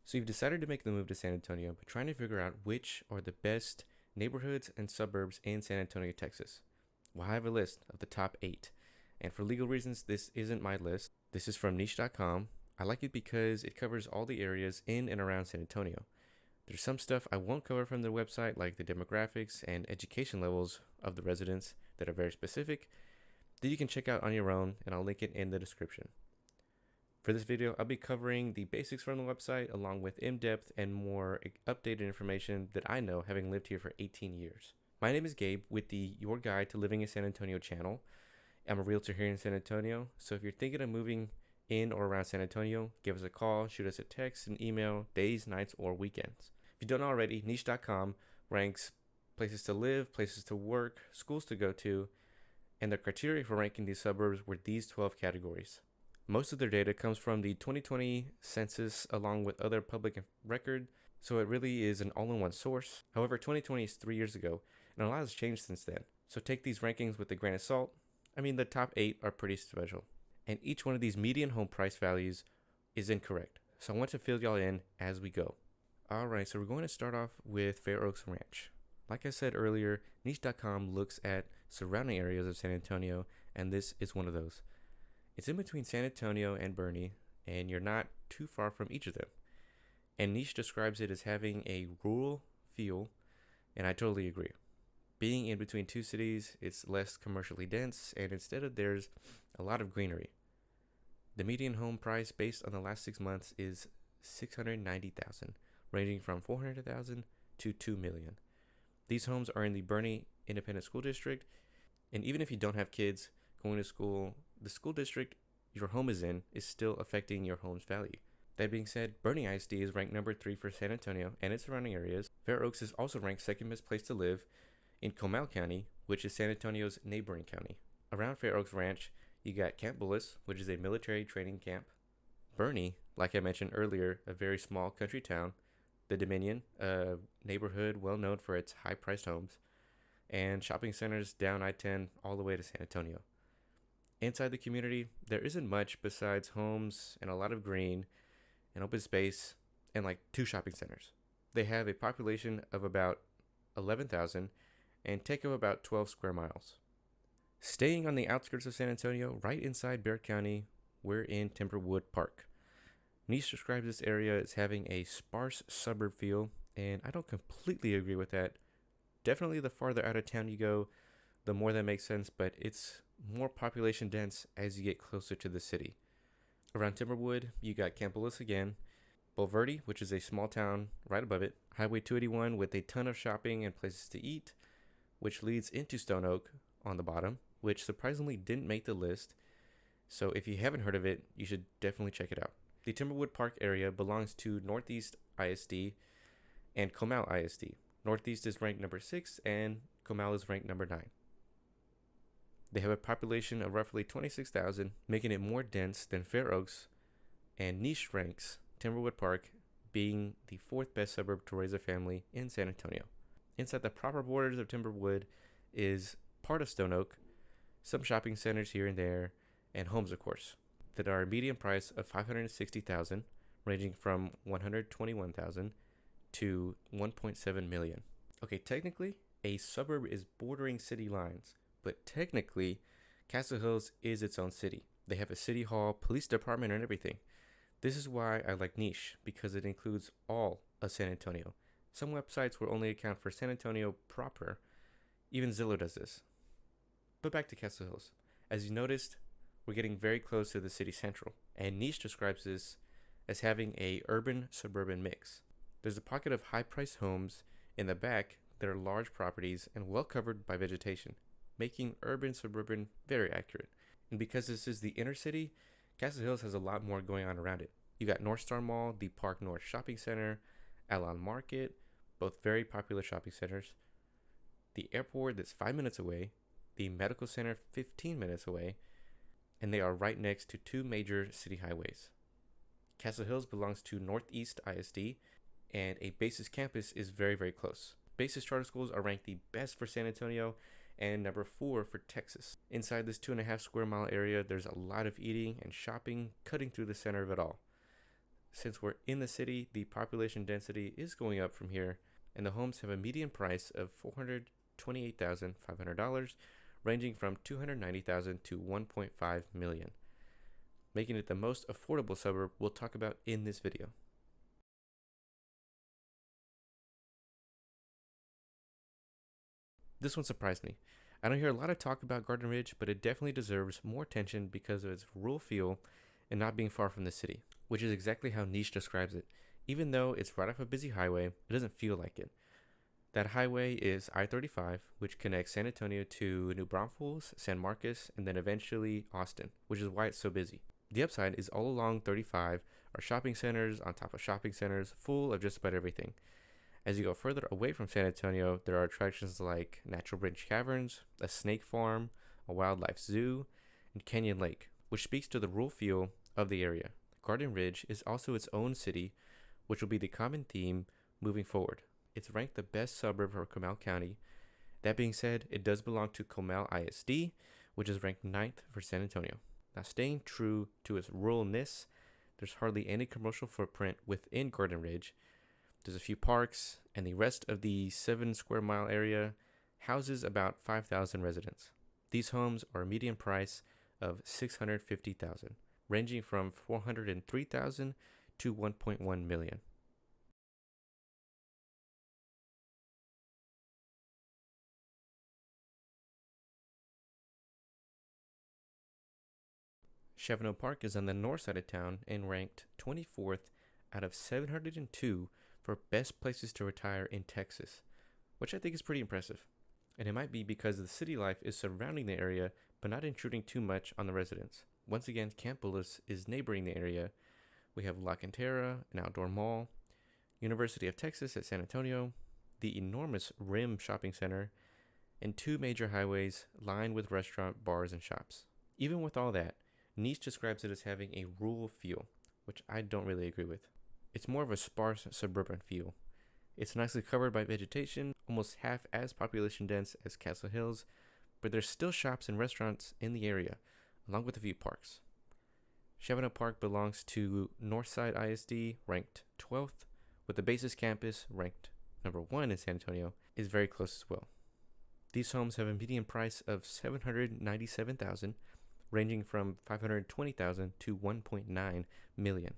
So you've decided to make the move to San Antonio, but trying to figure out which are the best neighborhoods and suburbs in San Antonio, Texas. Well, I have a list of the top 8. And for legal reasons, this isn't my list. This is from niche.com. I like it because it covers all the areas in and around San Antonio. There's some stuff I won't cover from their website, like the demographics and education levels of the residents that are very specific, that you can check out on your own, and I'll link it in the description. For this video, I'll be covering the basics from the website along with in-depth and more updated information that I know, having lived here for 18 years. My name is Gabe with the Your Guide to Living in San Antonio channel. I'm a realtor here in San Antonio, so if you're thinking of moving in or around San Antonio, give us a call, shoot us a text, an email, days, nights, or weekends. If you don't know already, niche.com ranks places to live, places to work, schools to go to, and the criteria for ranking these suburbs were these 12 categories. Most of their data comes from the 2020 census along with other public record, so it really is an all-in-one source. However, 2020 is 3 years ago, and a lot has changed since then. So take these rankings with a grain of salt. I mean, the top 8 are pretty special, and each one of these median home price values is incorrect. So I want to fill y'all in as we go. Alright, so we're going to start off with Fair Oaks Ranch. Like I said earlier, niche.com looks at surrounding areas of San Antonio, and this is one of those. It's in between San Antonio and Boerne, and you're not too far from each of them. And Niche describes it as having a rural feel, and I totally agree. Being in between two cities, it's less commercially dense, and instead of there's a lot of greenery. The median home price based on the last 6 months is $690,000, ranging from $400,000 to $2 million. These homes are in the Boerne Independent School District, and even if you don't have kids going to school, the school district your home is in is still affecting your home's value. That being said, Boerne ISD is ranked number 3 for San Antonio and its surrounding areas. Fair Oaks is also ranked second best place to live in Comal County, which is San Antonio's neighboring county. Around Fair Oaks Ranch, you got Camp Bullis, which is a military training camp. Boerne, like I mentioned earlier, a very small country town. The Dominion, a neighborhood well known for its high-priced homes, and shopping centers down I-10 all the way to San Antonio. Inside the community, there isn't much besides homes and a lot of green and open space and like 2 shopping centers. They have a population of about 11,000 and take up about 12 square miles. Staying on the outskirts of San Antonio, right inside Bexar County, we're in Timberwood Park. Niche describes this area as having a sparse suburb feel, and I don't completely agree with that. Definitely the farther out of town you go, the more that makes sense, but it's more population dense as you get closer to the city. Around Timberwood, you got Camp Bullis again, Bulverde, which is a small town right above it, Highway 281 with a ton of shopping and places to eat, which leads into Stone Oak on the bottom, which surprisingly didn't make the list. So if you haven't heard of it, you should definitely check it out. The Timberwood Park area belongs to Northeast ISD and Comal ISD. Northeast is ranked number 6 and Comal is ranked number 9. They have a population of roughly 26,000, making it more dense than Fair Oaks, and Niche ranks Timberwood Park being the 4th best suburb to raise a family in San Antonio. Inside the proper borders of Timberwood is part of Stone Oak, some shopping centers here and there, and homes, of course, that are a median price of $560,000, ranging from $121,000 to $1.7 million. Okay, technically, a suburb is bordering city lines, but technically, Castle Hills is its own city. They have a city hall, police department, and everything. This is why I like Niche, because it includes all of San Antonio. Some websites will only account for San Antonio proper. Even Zillow does this. But back to Castle Hills. As you noticed, we're getting very close to the city central, and Niche describes this as having a urban-suburban mix. There's a pocket of high-priced homes in the back that are large properties and well covered by vegetation, making urban-suburban very accurate. And because this is the inner city, Castle Hills has a lot more going on around it. You got North Star Mall, the Park North Shopping Center, Alamo Market, both very popular shopping centers, the airport that's 5 minutes away, the medical center 15 minutes away, and they are right next to 2 major city highways. Castle Hills belongs to Northeast ISD, and a Basis campus is very, very close. Basis charter schools are ranked the best for San Antonio and number 4 for Texas. Inside this 2.5 square mile area, there's a lot of eating and shopping cutting through the center of it all. Since we're in the city, the population density is going up from here, and the homes have a median price of $428,500, ranging from $290,000 to $1.5 million, making it the most affordable suburb we'll talk about in this video. This one surprised me. I don't hear a lot of talk about Garden Ridge, but it definitely deserves more attention because of its rural feel and not being far from the city, which is exactly how Niche describes it. Even though it's right off a busy highway, it doesn't feel like it. That highway is I-35, which connects San Antonio to New Braunfels, San Marcos, and then eventually Austin, which is why it's so busy. The upside is all along 35 are shopping centers on top of shopping centers, full of just about everything. As you go further away from San Antonio, there are attractions like Natural Bridge Caverns, a snake farm, a wildlife zoo, and Canyon Lake, which speaks to the rural feel of the area. Garden Ridge is also its own city, which will be the common theme moving forward. It's ranked the best suburb for Comal County. That being said, it does belong to Comal ISD, which is ranked 9th for San Antonio. Now, staying true to its ruralness, there's hardly any commercial footprint within Garden Ridge. There's a few parks, and the rest of the 7 square mile area houses about 5,000 residents. These homes are a median price of $650,000, ranging from $403,000 to $1.1 million. Shavano Park is on the north side of town and ranked 24th out of 702 for best places to retire in Texas, which I think is pretty impressive. And it might be because the city life is surrounding the area but not intruding too much on the residents. Once again, Gabepalos is neighboring the area. We have La Cantera, an outdoor mall, University of Texas at San Antonio, the enormous Rim Shopping Center, and 2 major highways lined with restaurant, bars, and shops. Even with all that, Nice describes it as having a rural feel, which I don't really agree with. It's more of a sparse suburban feel. It's nicely covered by vegetation, almost half as population dense as Castle Hills, but there's still shops and restaurants in the area, along with a few parks. Shavano Park belongs to Northside ISD, ranked 12th, with the Basis campus, ranked number 1 in San Antonio, is very close as well. These homes have a median price of $797,000, ranging from $520,000 to $1.9 million.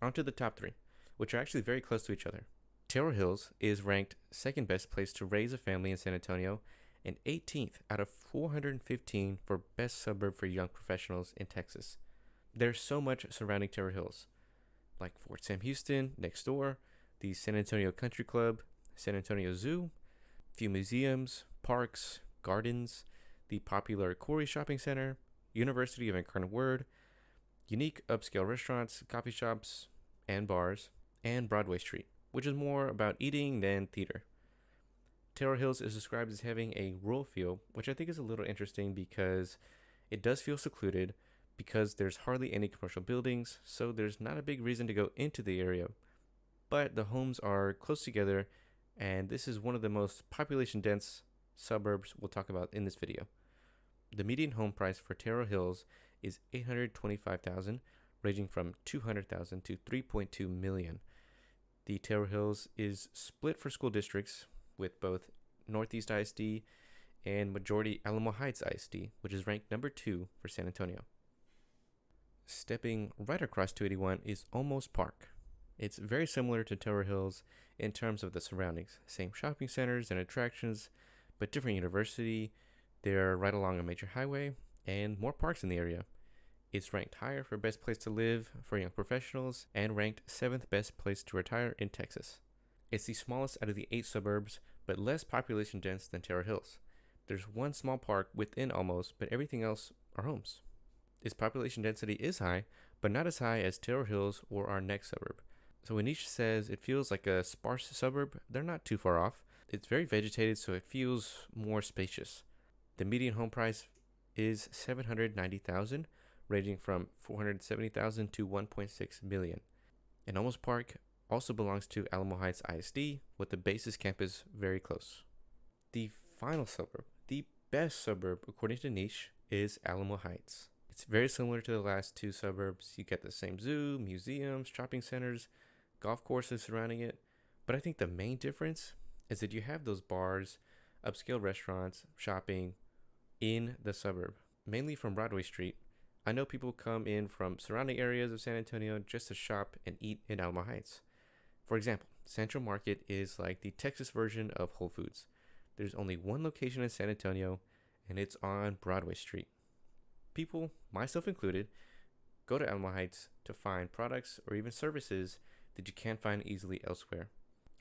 On to the top 3, which are actually very close to each other. Terrell Hills is ranked 2nd best place to raise a family in San Antonio and 18th out of 415 for best suburb for young professionals in Texas. There's so much surrounding Terrell Hills, like Fort Sam Houston next door, the San Antonio Country Club, San Antonio Zoo, few museums, parks, gardens, the popular Corey Shopping Center, University of Incarnate Word, unique upscale restaurants, coffee shops, and bars, and Broadway Street, which is more about eating than theater. Terrell Hills is described as having a rural feel, which I think is a little interesting because it does feel secluded because there's hardly any commercial buildings, so there's not a big reason to go into the area. But the homes are close together, and this is one of the most population dense suburbs we'll talk about in this video. The median home price for Terrell Hills is $825,000, ranging from $200,000 to $3.2 million. The Terrell Hills is split for school districts with both Northeast ISD and majority Alamo Heights ISD, which is ranked number 2 for San Antonio. Stepping right across 281 is Olmos Park. It's very similar to Terrell Hills in terms of the surroundings. Same shopping centers and attractions, but different university. They're right along a major highway and more parks in the area. It's ranked higher for best place to live for young professionals and ranked 7th best place to retire in Texas. It's the smallest out of the 8 suburbs, but less population dense than Terrell Hills. There's one small park within Olmos, but everything else are homes. Its population density is high, but not as high as Terrell Hills or our next suburb. So when Niche says it feels like a sparse suburb, they're not too far off. It's very vegetated, so it feels more spacious. The median home price is $790,000, ranging from $470,000 to $1.6 million. And Olmos Park also belongs to Alamo Heights ISD, with the Basis campus very close. The final suburb, the best suburb according to Niche, is Alamo Heights. It's very similar to the last two suburbs. You get the same zoo, museums, shopping centers, golf courses surrounding it. But I think the main difference is that you have those bars, upscale restaurants, shopping in the suburb, mainly from Broadway Street. I know people come in from surrounding areas of San Antonio just to shop and eat in Alamo Heights. For example, Central Market is like the Texas version of Whole Foods. There's only one location in San Antonio, and it's on Broadway Street. People, myself included, go to Alamo Heights to find products or even services that you can't find easily elsewhere.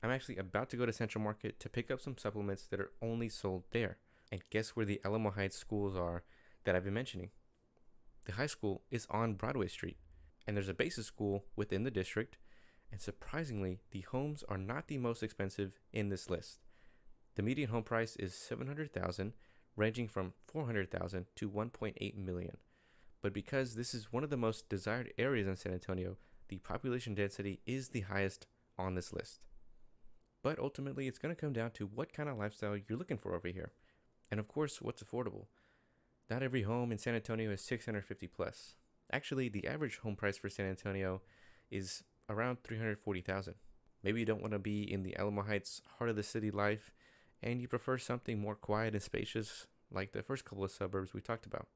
I'm actually about to go to Central Market to pick up some supplements that are only sold there. And guess where the Alamo Heights schools are that I've been mentioning? The high school is on Broadway Street, and there's a basic school within the district, and surprisingly, the homes are not the most expensive in this list. The median home price is $700,000, ranging from $400,000 to $1.8 million. But because this is one of the most desired areas in San Antonio, the population density is the highest on this list. But ultimately, it's going to come down to what kind of lifestyle you're looking for over here. And of course, what's affordable. Not every home in San Antonio is 650 plus. Actually, the average home price for San Antonio is around 340,000. Maybe you don't want to be in the Alamo Heights heart of the city life and you prefer something more quiet and spacious like the first couple of suburbs we talked about.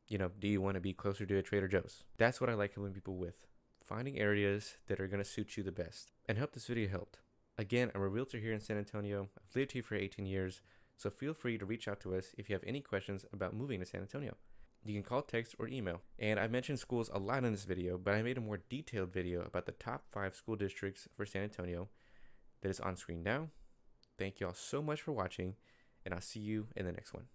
Do you want to be closer to a Trader Joe's? That's what I like helping people with. Finding areas that are going to suit you the best. And hope this video helped. Again, I'm a realtor here in San Antonio. I've lived here for 18 years. So feel free to reach out to us if you have any questions about moving to San Antonio. You can call, text, or email. And I mentioned schools a lot in this video, but I made a more detailed video about the top 5 school districts for San Antonio that is on screen now. Thank you all so much for watching, and I'll see you in the next one.